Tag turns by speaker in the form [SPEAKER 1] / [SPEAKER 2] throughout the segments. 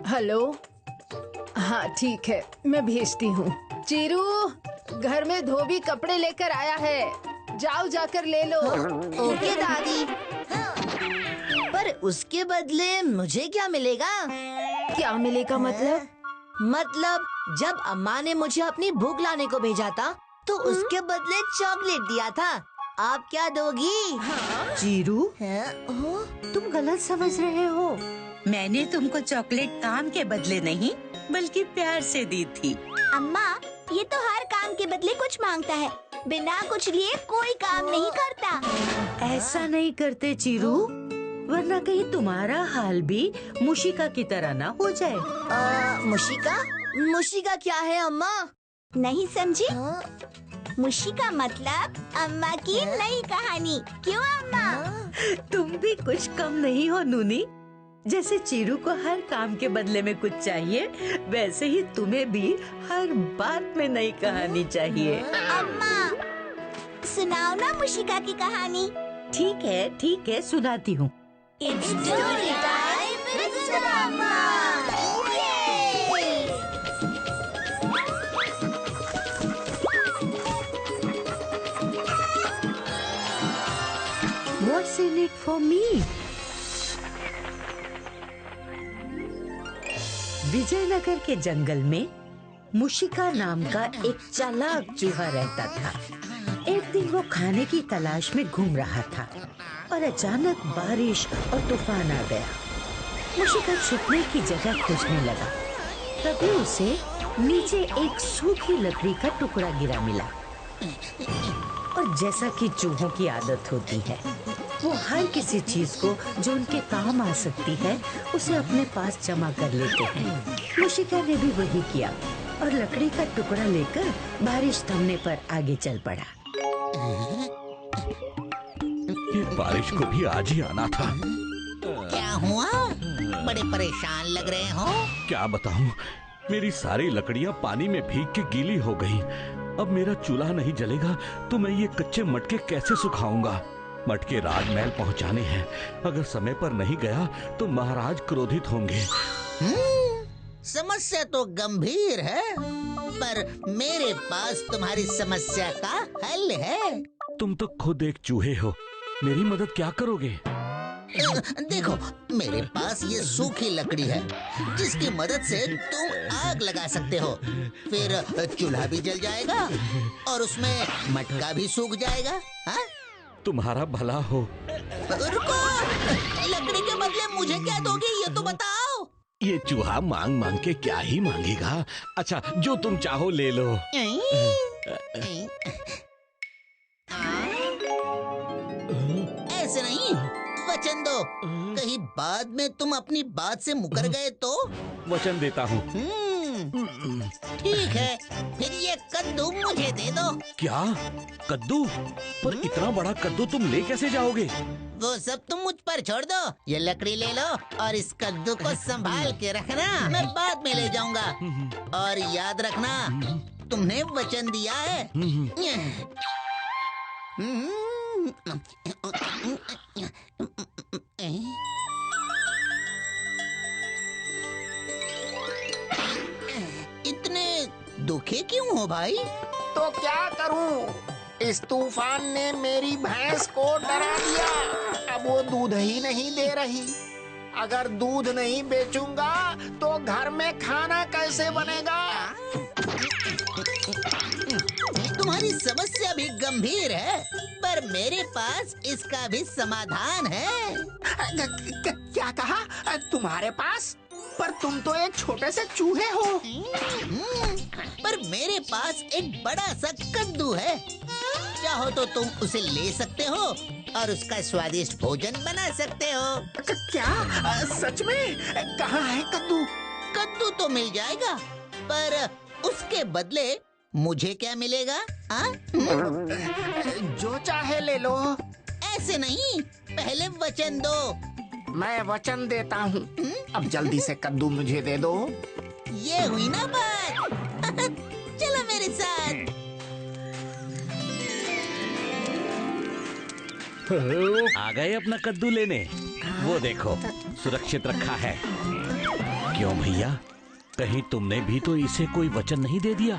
[SPEAKER 1] Hello. हाँ ठीक है, मैं भेजती हूँ। चीरू, घर में धोबी कपड़े लेकर आया है, जाओ जाकर ले लो।
[SPEAKER 2] ओके दादी। पर उसके बदले मुझे क्या मिलेगा?
[SPEAKER 1] क्या मिलेगा मतलब?
[SPEAKER 2] मतलब जब अम्मा ने मुझे अपनी भूख लाने को भेजा था तो उसके बदले चॉकलेट दिया था। आप क्या दोगी?
[SPEAKER 3] चीरू, तुम गलत समझ रहे हो। मैंने तुमको चॉकलेट काम के बदले नहीं बल्कि प्यार से दी थी।
[SPEAKER 4] अम्मा, ये तो हर काम के बदले कुछ मांगता है, बिना कुछ लिए कोई काम नहीं करता।
[SPEAKER 3] ऐसा नहीं करते चीरू, वरना कहीं तुम्हारा हाल भी मुशिका की तरह ना हो जाए।
[SPEAKER 2] मुशिका? मुशिका क्या है अम्मा?
[SPEAKER 4] नहीं समझी? मुशी का मतलब अम्मा की नई कहानी। क्यों अम्मा?
[SPEAKER 3] तुम भी कुछ कम नहीं हो नूनी। जैसे चीरू को हर काम के बदले में कुछ चाहिए, वैसे ही तुम्हें भी हर बात में नई कहानी चाहिए।
[SPEAKER 4] अम्मा, सुनाओ ना मुशिका की कहानी।
[SPEAKER 3] ठीक है, सुनाती हूँ।
[SPEAKER 4] It's story time with Mama.
[SPEAKER 3] What's in it for me? Vijayanagar के जंगल में मुशिका नाम का एक चालाक चूहा रहता था। एक दिन वो खाने की तलाश में घूम रहा था और अचानक बारिश और तूफान आ गया। मुशिका छुपने की जगह खोजने लगा। तभी उसे नीचे एक सूखी लकड़ी का टुकड़ा गिरा मिला और जैसा कि चूहों की आदत होती है, वो हर किसी चीज को जो उनके काम आ सकती है उसे अपने पास जमा कर लेते हैं। मुशिका ने भी वही किया और लकड़ी का टुकड़ा लेकर बारिश थमने पर आगे चल पड़ा।
[SPEAKER 5] ये बारिश को भी आज ही आना था।
[SPEAKER 6] क्या हुआ? बड़े परेशान लग रहे हो।
[SPEAKER 5] क्या बताऊं, मेरी सारी लकड़ियां पानी में भीग के गीली हो गईं। अब मेरा चूल्हा नहीं जलेगा तो मैं ये कच्चे मटके कैसे सुखाऊंगा? मटके राजमहल पहुंचाने हैं। अगर समय पर नहीं गया तो महाराज क्रोधित होंगे।
[SPEAKER 6] समस्या तो गंभीर है, पर मेरे पास तुम्हारी समस्या का हल है।
[SPEAKER 5] तुम तो खुद एक चूहे हो, मेरी मदद क्या करोगे?
[SPEAKER 6] देखो, मेरे पास ये सूखी लकड़ी है जिसकी मदद से तुम आग लगा सकते हो। फिर चूल्हा भी जल जाएगा और उसमें मटका भी सूख जाएगा। हाँ?
[SPEAKER 5] तुम्हारा भला हो।
[SPEAKER 6] रुको, लकड़ी के बदले मुझे क्या दोगे ये तो बताओ।
[SPEAKER 5] ये चूहा मांग मांग के क्या ही मांगेगा। अच्छा, जो तुम चाहो ले लो।
[SPEAKER 6] ऐसे नहीं, वचन दो। कहीं बाद में तुम अपनी बात से मुकर गए तो?
[SPEAKER 5] वचन देता हूँ।
[SPEAKER 6] ठीक है, फिर ये कद्दू मुझे दे दो।
[SPEAKER 5] क्या? कद्दू? पर इतना बड़ा कद्दू तुम ले कैसे जाओगे?
[SPEAKER 6] वो सब तुम मुझ पर छोड़ दो। ये लकड़ी ले लो और इस कद्दू को संभाल के रखना, मैं बाद में ले जाऊंगा। और याद रखना, तुमने वचन दिया है। इतने दुखी क्यों हो भाई?
[SPEAKER 7] तो क्या करूं? इस तूफान ने मेरी भैंस को डरा दिया। अब वो दूध ही नहीं दे रही। अगर दूध नहीं बेचूंगा तो घर में खाना कैसे बनेगा?
[SPEAKER 6] तुम्हारी समस्या भी गंभीर है, पर मेरे पास इसका भी समाधान है।
[SPEAKER 7] क्या कहा? तुम्हारे पास? पर तुम तो एक छोटे से चूहे हो।
[SPEAKER 6] पर मेरे पास एक बड़ा सा कद्दू है। चाहो तो तुम उसे ले सकते हो और उसका स्वादिष्ट भोजन बना सकते हो।
[SPEAKER 7] क्या? सच में? कहाँ है कद्दू?
[SPEAKER 6] कद्दू तो मिल जाएगा, पर उसके बदले मुझे क्या मिलेगा?
[SPEAKER 7] जो चाहे ले लो।
[SPEAKER 6] ऐसे नहीं, पहले वचन दो।
[SPEAKER 7] मैं वचन देता हूँ। अब जल्दी से कद्दू मुझे दे दो।
[SPEAKER 6] ये हुई ना बात। चलो मेरे साथ।
[SPEAKER 5] आ गए अपना कद्दू लेने। वो देखो, सुरक्षित रखा है। क्यों भैया, कहीं तुमने भी तो इसे कोई वचन नहीं दे दिया?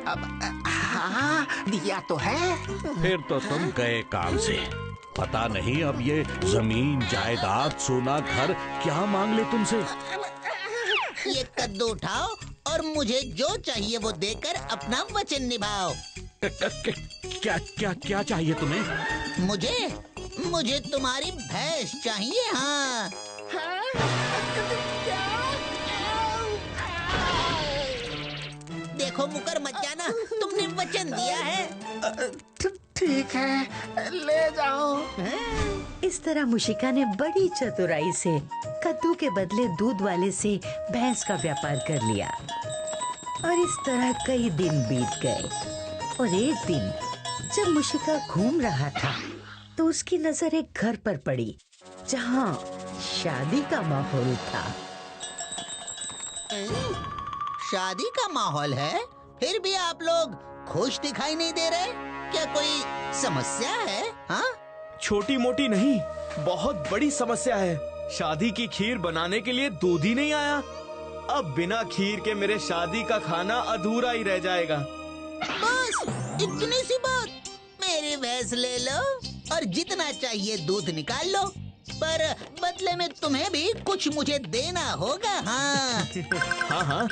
[SPEAKER 7] अब हाँ, दिया तो है।
[SPEAKER 5] फिर तो तुम गए काम से। पता नहीं अब ये जमीन जायदाद सोना घर क्या मांग ले तुमसे।
[SPEAKER 6] ये कद्दू उठाओ और मुझे जो चाहिए वो देकर अपना वचन निभाओ।
[SPEAKER 5] क्या क्या क्या चाहिए तुम्हें?
[SPEAKER 6] मुझे तुम्हारी भैंस चाहिए। हाँ, देखो मुकर मत जाना, तुमने वचन दिया है।
[SPEAKER 7] ठीक है, ले जाओ।
[SPEAKER 3] इस तरह मुशिका ने बड़ी चतुराई से कद्दू के बदले दूध वाले से भैंस का व्यापार कर लिया। और इस तरह कई दिन बीत गए और एक दिन जब मुशिका घूम रहा था तो उसकी नजर एक घर पर पड़ी जहाँ शादी का माहौल था।
[SPEAKER 6] शादी का माहौल है, फिर भी आप लोग खुश दिखाई नहीं दे रहे। क्या कोई समस्या है? हाँ,
[SPEAKER 8] छोटी मोटी नहीं, बहुत बड़ी समस्या है। शादी की खीर बनाने के लिए दूध ही नहीं आया। अब बिना खीर के मेरे शादी का खाना अधूरा ही रह जाएगा।
[SPEAKER 6] बस इतनी सी बात। मेरी भैंस ले लो और जितना चाहिए दूध निकाल लो, पर बदले में तुम्हें भी कुछ मुझे देना होगा। हाँ
[SPEAKER 8] हाँ हाँ,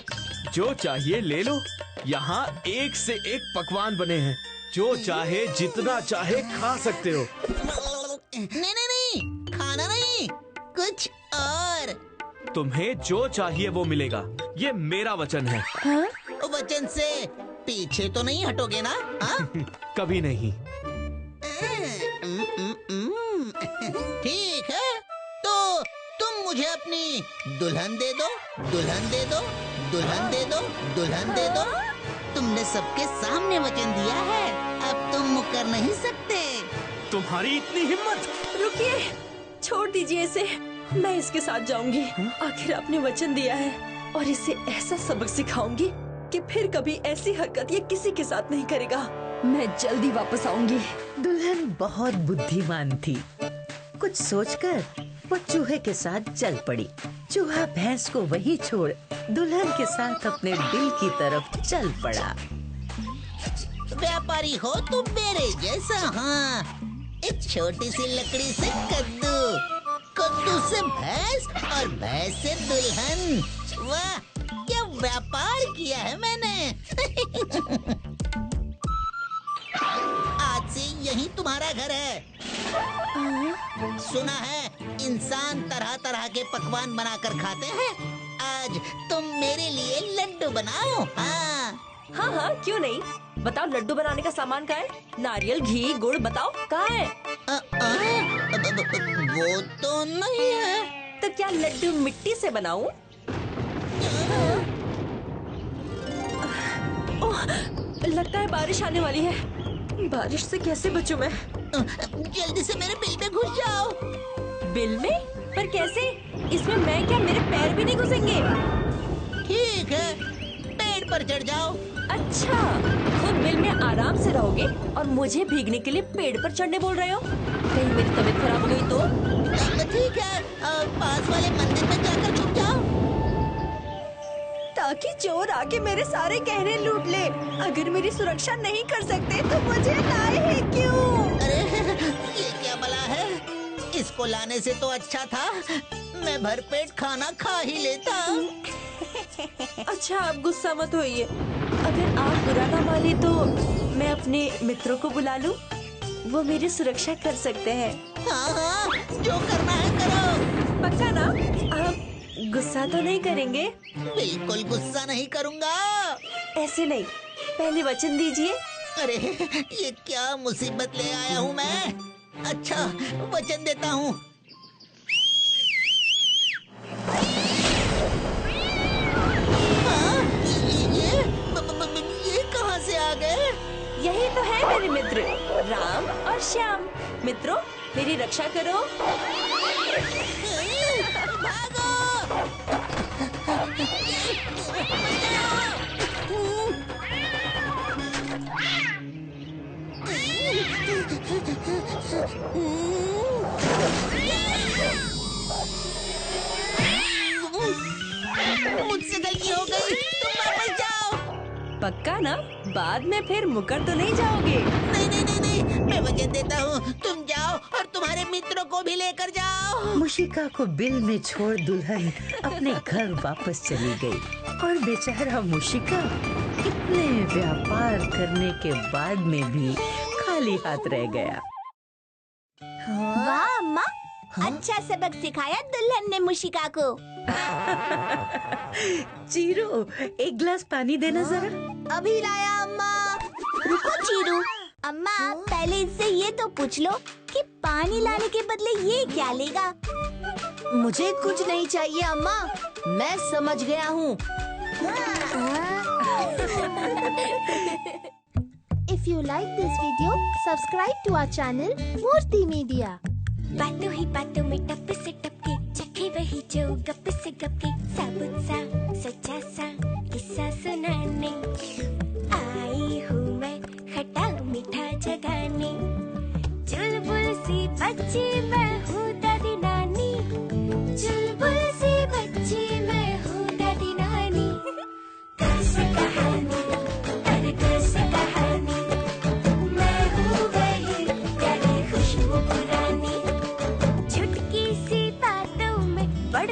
[SPEAKER 8] जो चाहिए ले लो। यहाँ एक से एक पकवान बने हैं, जो चाहे जितना चाहे खा सकते हो।
[SPEAKER 6] नहीं, खाना नहीं, कुछ और।
[SPEAKER 8] तुम्हें जो चाहिए वो मिलेगा, ये मेरा वचन है।
[SPEAKER 6] वचन से पीछे तो नहीं हटोगे ना? हाँ?
[SPEAKER 8] कभी नहीं।
[SPEAKER 6] ठीक है, तो तुम मुझे अपनी दुल्हन दे दो, दुल्हन दे दो, दुल्हन दे दो, दुल्हन दे दो। तुमने सबके सामने वचन दिया है, अब तुम मुकर नहीं सकते।
[SPEAKER 8] तुम्हारी इतनी हिम्मत!
[SPEAKER 9] रुकिए, छोड़ दीजिए इसे। मैं इसके साथ जाऊंगी। आखिर आपने वचन दिया है और इसे ऐसा सबक सिखाऊंगी कि फिर कभी ऐसी हरकत ये किसी के साथ नहीं करेगा। मैं जल्दी वापस आऊंगी।
[SPEAKER 3] दुल्हन बहुत बुद्धिमान थी। कुछ सोचकर वो चूहे के साथ चल पड़ी। चूहा भैंस को वहीं छोड़ दुल्हन के साथ अपने दिल की तरफ चल पड़ा।
[SPEAKER 6] व्यापारी हो तुम मेरे जैसा। हाँ, एक छोटी सी लकड़ी से कद्दू, कद्दू से भैंस और भैंस से दुल्हन। वाह, क्या व्यापार किया है मैंने। आज से यही तुम्हारा घर है। सुना है इंसान तरह तरह के पकवान बनाकर खाते हैं। आज तुम मेरे लिए लड्डू बनाओ। हाँ
[SPEAKER 9] हाँ हाँ, क्यों नहीं। बताओ, लड्डू बनाने का सामान कहाँ है? नारियल, घी, गुड़ बताओ कहाँ है?
[SPEAKER 6] वो तो नहीं है।
[SPEAKER 9] तो क्या लड्डू मिट्टी से बनाऊं? ओह, लगता है बारिश आने वाली है। बारिश से कैसे बचूं मैं?
[SPEAKER 6] जल्दी से मेरे बिल में घुस जाओ।
[SPEAKER 9] बिल में? पर कैसे? इसमें मैं क्या, मेरे पैर भी नहीं घुसेंगे?
[SPEAKER 6] ठीक है, पेड़ पर चढ़ जाओ।
[SPEAKER 9] अच्छा, खुद बिल में आराम से रहोगे और मुझे भीगने के लिए पेड़ पर चढ़ने बोल रहे हो? कहीं मेरी तबीयत खराब हो गई तो?
[SPEAKER 6] ठीक है, पास वाले मंदिर में जाकर छुप जाओ,
[SPEAKER 9] ताकि चोर आके मेरे सारे गहने लूट ले। अगर मेरी सुरक्षा नहीं कर सकते तो मुझे लाए हैं क्यों?
[SPEAKER 6] अरे ये क्या बला है? इसको लाने से तो अच्छा था मैं भरपेट खाना खा ही लेता।
[SPEAKER 9] अच्छा, आप गुस्सा मत होइए। अगर आप बुरा ना माने तो मैं अपने मित्रों को बुला लूं? वो मेरी सुरक्षा कर सकते हैं।
[SPEAKER 6] हाँ हाँ, जो करना है करो।
[SPEAKER 9] पक्का ना? आप गुस्सा तो नहीं करेंगे?
[SPEAKER 6] बिल्कुल गुस्सा नहीं करूँगा।
[SPEAKER 9] ऐसे नहीं, पहले वचन दीजिए।
[SPEAKER 6] अरे ये क्या मुसीबत ले आया हूँ मैं। अच्छा, वचन देता हूँ। ये कहाँ से आ गए?
[SPEAKER 9] यही तो है मेरे मित्र, राम और श्याम। मित्रों, मेरी रक्षा करो।
[SPEAKER 6] भागो!
[SPEAKER 9] पक्का ना? बाद में फिर मुकर तो नहीं जाओगे?
[SPEAKER 6] नहीं नहीं नहीं नहीं, मैं वचन देता हूँ, तुम जाओ और तुम्हारे मित्रों को भी लेकर जाओ।
[SPEAKER 3] मुशिका को बिल में छोड़ दुल्हन अपने घर वापस चली गई और बेचारा मुशिका इतने व्यापार करने के बाद में भी खाली हाथ रह गया।
[SPEAKER 4] वाह अम्मा, अच्छा सबक सिखाया दुल्हन ने मुशिका को।
[SPEAKER 3] चीरू, एक गिलास पानी देना जरा।
[SPEAKER 2] अभी लाया अम्मा।
[SPEAKER 4] रुको चीरू, अम्मा पहले इससे ये तो पूछ लो कि पानी लाने के बदले ये क्या लेगा।
[SPEAKER 2] मुझे कुछ नहीं चाहिए अम्मा, मैं समझ गया हूँ।
[SPEAKER 4] If you like this video, subscribe to our channel Murthy Media.
[SPEAKER 10] बातों ही बातों में टप से टपके, चखे वही जो गप से गपके, साबुत सा सच्चा सा किस्सा सुनाने आई हूँ मैं, खट्टा मीठा जगाने। चुलबुल सी बच्ची मैं हूँ दादी नानी, चुलबुल सी बच्ची मैं हूँ दादी नानी। कैसे कहानी, अरे कैसे कहानी, मैं हूँ वही प्यारी खुशबू पुरानी। चुटकी सी बातों में बढ़